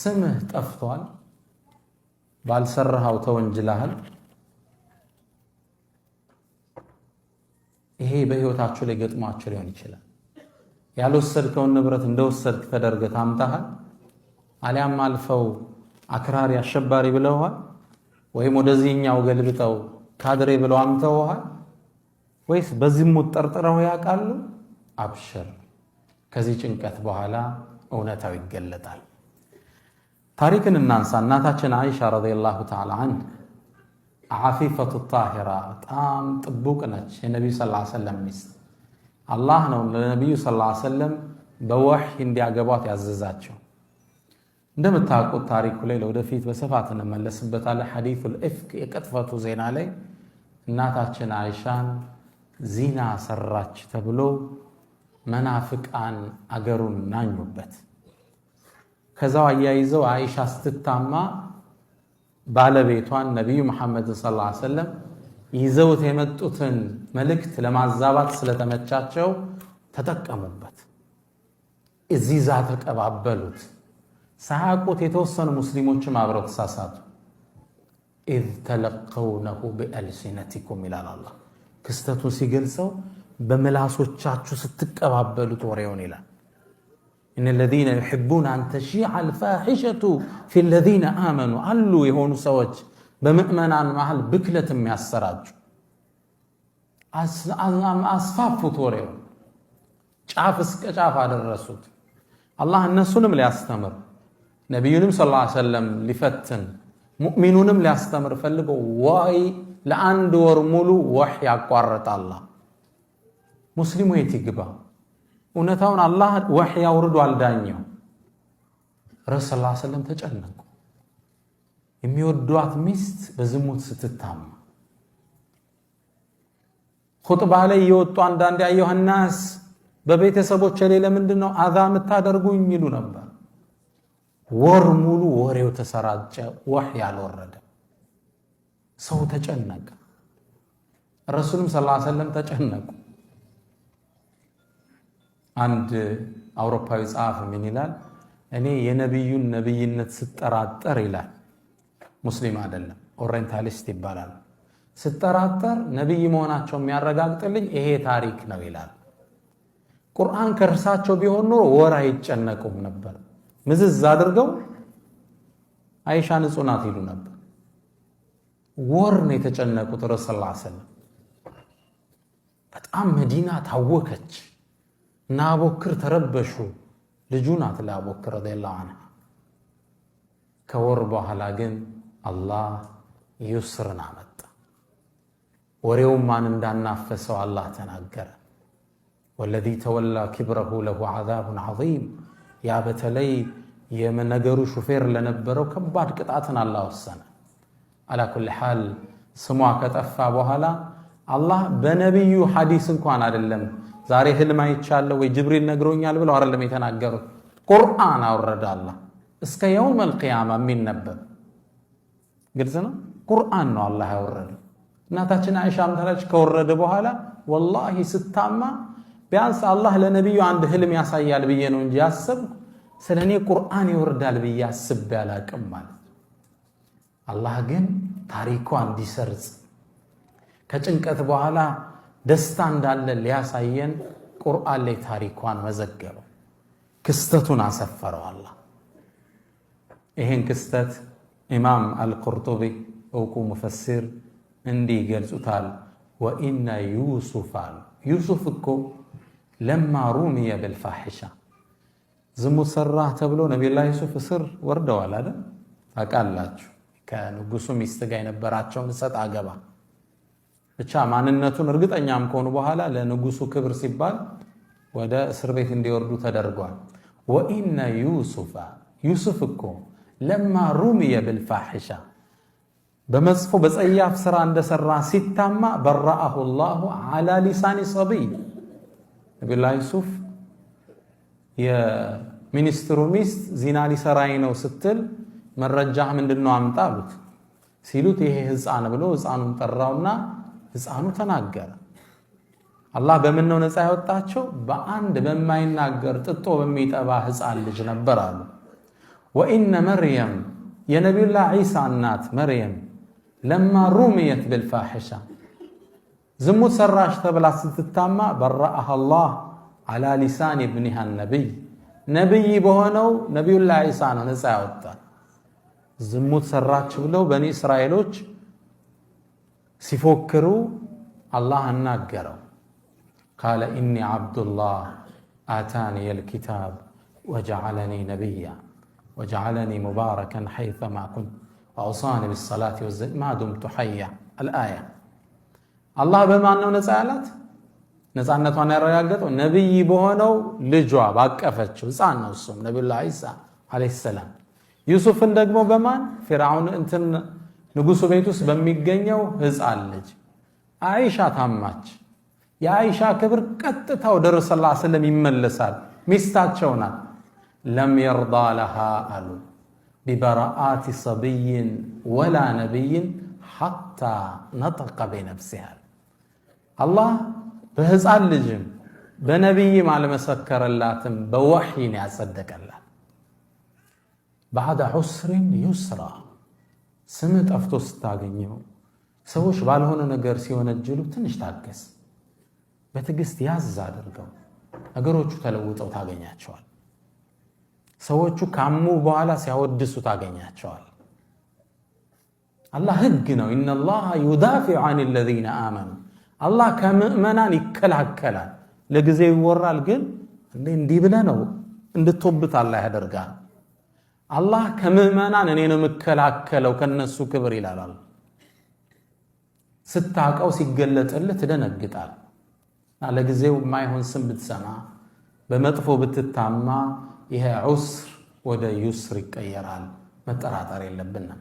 ስምህ ጠፍቷል ባልሰራው ተወንጅለሃል ይሄ በህይወታችሁ ላይ ገጥሟችሁ ሊሆን ይችላል ያልወሰድከውን ንብረት እንደወሰድክ ተደርገህ ታምጣሃል አሊያም አልፈው አክራሪ አሸባሪ ብለውሃል ወይም ወደዚህኛው ገልብጠው ካድሬ ብለው አምተውሃል ወይስ በዝሙት ጠርጥረው ያቃሉ አብሽር ከዚህ ጭንቀት በኋላ እውነታው ይገለጣል ታሪክን እናንሳ እናታችን አይሻ ረዲየላሁ ተዓላ ዐንሃ ዓፊፈቱ ጣሂራ በጣም ጥቡቅ ነች የነብዩ ሰለላሁ ዐለይሂ ወሰለም ሚስት አላህ ነው ለነብዩ ሰለላሁ ዐለይሂ ወሰለም በወህይ እንዲያገቧት ያዘዛቸው እንደምታውቁት ታሪኩ ላይ ለወደፊት በስፋት እንመለስበታለን ሐዲሱል ኢፍክ የቅጥፈቱ ዜና ላይ እናታችን አይሻን ዚና ሰራች ተብሎ መናፍቃን አገሩን ናኙበት ከዛው አያይዘው አይሻ ስትታማ ባለቤቷን ነብዩ መሐመድ ሰለላሁ ዐለይሂ ወሰለም ይዘውት የመጡትን መልእክት ለማዛባት ስለተመቻቸው ተጠቀሙበት እዚህ ዛ ተቀባበሉት ሳያውቁት የተወሰኑ ሙስሊሞችም አብረው ተሳሳቱ إذ تلقونه بألسنتكم ይላል አላህ ክስተቱን ሲገልጸው በመላሶቻችሁ ስትቀባበሉት ወሬውን ይላል إن الذين يحبون أن تشيع الفاحشة في الذين آمنوا አሉ የሆኑ ሰዎች በመእመናን መሃል ብክለት የሚያሰራጩ አስፋፉት ወሬውን ጫፍ እስከ ጫፍ አደረሱት አላህ እነሱንም ሊያስተምር ነብዩንም ሰለላሁ ዐለይሂ ወሰለም ሊፈትን ሙእሚኑንም ሊያስተምር ፈልገው ወይ ለአንድ ወር ሙሉ ወህይ ያቋርጣል ሙስሊሙ የትግባ እውነታውን አላህ ወህይ ያውርዱ አልዳኛው ረሱል ሰለላሁ ዐለይሂ ወሰለም ተጨነቁ የሚወዷት ሚስት በዝሙት ስትታማ ኹጥባ ላይ የወጡ አንዳንድ አዩሃ الناس በቤተሰቦች ላይ ለምንድነው አዛ የምታደርጉኝ ይሉ ነበር ወር ሙሉ ወሬው ተሰራጨ ወህይ ያልወረደ ሰው ተጨነቀ ረሱልም ሰለላሁ ዐለይሂ ወሰለም ተጨነቁ አንድ አውሮፓዊ ጻፍ ምን ይላል እኔ የነብዩን ነብይነት ስጠራጠር ይላል ሙስሊም አይደለም ኦሪየንታሊስት ይባላል ስጠራጠር ነብይ መሆናቸው የሚያረጋግጥልኝ ይሄ ታሪክ ነው ይላል ቁርአን ከርሳቸው ቢሆን ኖሮ ወር አይጨነቁም ነበር ምዝዝ አድርገው አይሻ ንጹህ ናት ይሉ ነበር ወር ነው የተጨነቁት ረሱል ሰለላሁ ዐለይሂ ወሰለም በጣም መዲና ታወከች እና አቡበክር ተረበሹ ልጁ ናት ለአቡበክር ረዲየላሁ ዐንሁ ከወር በኋላ ግን አላህ ይስርን አመጣ ወሬው ማን እንዳናፈሰው አላህ ተናገረ والذي تولى كبره له عذاب عظيم يا بتلي የመነገሩ ሹፌር ለነበረው ከባድ ቅጣትን አላህ ወሰነ على كل حال ስሟ ከጠፋ በኋላ አላህ በነብዩ ሐዲስ እንኳን አይደለም ዛሬ ህልም አይቻለው ወይ ጅብሪል ነግሮኛል ብለው አይደለም የተናገሩት ቁርአን አወረደ አላህ እስከ يوم القيامه የሚነበብ ግልጽ ነው ቁርአን ነው አላህ ያወረደው እናታችን አይሻም ተላች ከወረደ በኋላ والله ስታማ ቢያንስ አላህ ለነብዩ አንድ ህልም ያሳያል ብዬ ነው እንጂ ያሰብ ስለኔ ቁርአን ይወርዳል ብዬ አስብ ያላቀም ማለት አላህ ግን ታሪኳን እንዲሰርጽ ከጭንቀት በኋላ ደስታ እንዳለ ሊያሳየን ቁርአን ላይ ታሪኳን መዘገበ ክስተቱን አሰፈረው አላህ ይሄን ክስተት ኢማም አልቁርጡቢ ወቁ ሙፈሲር እንዲህ ገልጹታል ወኢነ ዩሱፍ እኮ ለማ ሩሚየ بالفاحشه ዝሙት ሰራ ተብሎ ነብዩላህ ዩሱፍ እስር ወርደዋል አይደል ታውቃላችሁ ከንጉሱ ሚስት ጋር የነበራቸውን ሰጣ ገባ ብቻ ማንነቱን እርግጠኛም ከሆኑ በኋላ ለንጉሱ ክብር ሲባል ወደ እስር ቤት እንዲወርዱ ተደርጓል ወኢነ ዩሱፍ እኮ ለማ ሩሚየ بالفاحشه በመጽፎ በጸያፍ ስራ እንደሰራ ሲታማ በራአሁ الله على لسان صبي ነብዩላህ ዩሱፍ የሚኒስትሩ ሚስት ዚና ሊሰራይ ነው ስትል መረጃህ ምንድነው አምጣሉት ሲሉት ይሄ ህፃን ብሎ ህፃኑን ጠራውና ህፃኑ ተናገረ አላህ በምን ነው ነፃ ያወጣቸው በአንድ በማይናገር ጥጦ በሚጠባ ህፃን ልጅ ነበር አሉ ወኢነ መርየም የነቢዩላህ ዒሳ እናት መርየም ለማ ሩምየት ብልፋሒሻ ዝሙት ሰራሽ ተብላ ስትታማ በረአሃ አላህ ዓላ ሊሳን ኢብኒሃ ነቢይ በሆነው ነቢዩላህ ዒሳ ነው ነፃ ያወጣል። ዝሙት ሰራች ብለው በኒ እስራኤሎች ሲፎክሩ አላህ አናገረው። ቃለ ኢኒ ዓብዱላህ አታኒየ ልኪታብ ወጀዓለኒ ነቢያ ወጀዓለኒ ሙባረከን ሐይሰማ ኩንቱ ወአውሳኒ ቢሰላቲ ወዘካቲ ማ ዱምቱ ሐያ አልአያ። አላህ በማን ነው ነፃ ያላት? ነፃነቷን ያረጋገጠው ነቢይ በሆነው ልጇ ባቀፈችው ሕፃን ነው። እሱም ነቢዩላህ ዒሳ ዓለይሂ ሰላም። ዩሱፍን ደግሞ በማን ፊርዓውን ንጉሱ ቤት ውስጥ በሚገኘው ሕፃን ልጅ። አይሻ ታማች። የአይሻ ክብር ቀጥታ ወደ ረሱል ሰለላሁ ዐለይሂ ወሰለም ይመለሳል። ሚስታቸው ናት። ለም የርዳ ለሃ አሉ ቢበራአት ሰብይን ወላ ነቢይን ሐታ ነጠቀ ቢነፍሲሃ። አላህ በሕፃን ልጅም በነቢይም አልመሰከረላትም፣ በወሕይን ያጸደቀላት። ባዕደ ዑስሪን ዩስራ። ስም ጠፍቶ ስታገኘው ሰዎች ባልሆነ ነገር ሲወነጅሉ ትንሽ ታገስ፣ በትዕግስት ያዝ አድርገው ነገሮቹ ተለውጠው ታገኛቸዋል። ሰዎቹ ካሙ በኋላ ሲያወድሱ ታገኛቸዋል። አላህ ህግ ነው። ኢነላሃ ዩዳፊዑ ዐን ለዚነ አመኑ። አላህ ከምእመናን ይከላከላል። ለጊዜው ይወራል፣ ግን እንዲህ ብለህ ነው እንድትወብት አላህ ያደርጋል። አላህ ከምእመናን እኔ ነው የምከላከለው ከነሱ ክብር ይላል። ስታቀው ሲገለጥልህ ትደነግጣል። ለጊዜው የማይሆን ስም ብትሰማ፣ በመጥፎ ብትታማ፣ ይሄ ዑስር ወደ ዩስር ይቀየራል። መጠራጠር የለብንም።